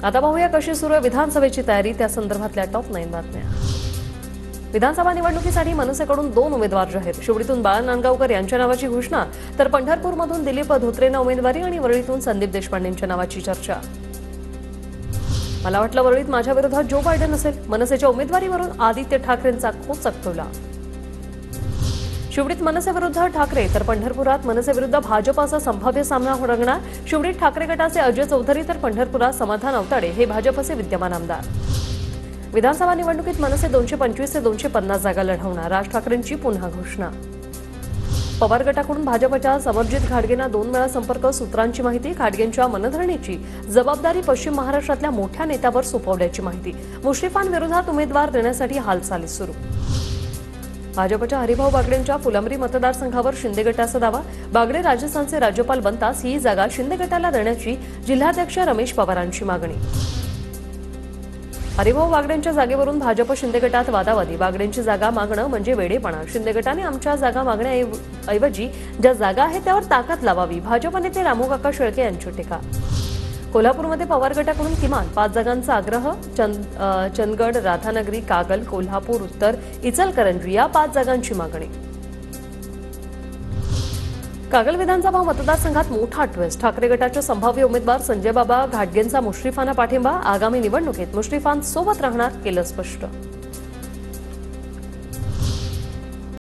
आता पाहूया कशी सुरू आहे विधानसभेची तयारी, त्या संदर्भातल्या टॉप 9 बातम्या। विधानसभा निवडणुकीसाठी मनसेकडून 2 उमेदवार जाहीर। शिवडीतून बाळा नांदगावकर यांच्या नावाची घोषणा, तर पंढरपूरमधून दिलीप धोत्रेंना उमेदवारी आणि वरळीतून संदीप देशपांडेंच्या नावाची चर्चा। मला वाटलं वरळीत माझ्या विरोधात जो बायडन असेल, मनसेच्या उमेदवारीवरून आदित्य ठाकरेंचा खोचक टोला। शिवडीत मनसे विरुद्ध ठाकरे, तर पंढरपुरात मनसे विरुद्ध भाजपचा संभाव्य सामना रंगणार। शिवडीत ठाकरे गटाचे अजय चौधरी, तर पंढरपुरात समाधान अवताडे हे भाजपचे विद्यमान आमदार। विधानसभा निवडणुकीत मनसे 225 ते 250 जागा लढवणार, राज ठाकरेंची पुन्हा घोषणा। पवार गटाकडून भाजपच्या समरजित घाटगेंना 2 वेळा संपर्क, सूत्रांची माहिती। घाटगेंच्या मनधरणीची जबाबदारी पश्चिम महाराष्ट्रातल्या मोठ्या नेत्यावर सोपवल्याची माहिती। मुश्रीफांविरोधात उमेदवार देण्यासाठी हालचाली सुरू। भाजपच्या हरिभाऊ बागडेंच्या फुलंब्री मतदारसंघावर शिंदे गटाचा दावा। बागडे राजस्थानचे राज्यपाल बनताच ही जागा शिंदे गटाला देण्याची जिल्हाध्यक्ष रमेश पवारांची मागणी। हरिभाऊ बागडेंच्या जागेवरून भाजप शिंदे गटात वादावादी। बागडेंची जागा मागणं म्हणजे वेडेपणा। शिंदे गटाने आमच्या जागा मागण्याऐवजी ज्या जागा आहेत त्यावर ताकद लावावी, भाजप नेते रामूकाका शेळके यांची टीका। कोल्हापूरमध्ये पवार गटाकडून किमान 5 जागांचा आग्रह। चंदगड, राधानगरी, कागल, कोल्हापूर उत्तर, इचलकरंजी या 5 जागांची मागणी। कागल विधानसभा मतदारसंघात मोठा ट्विस्ट। ठाकरे गटाचे संभाव्य उमेदवार संजय बाबा घाटगेंचा मुश्रीफांना पाठिंबा। आगामी निवडणुकीत मुश्रीफांसोबत राहणार, केलं स्पष्ट।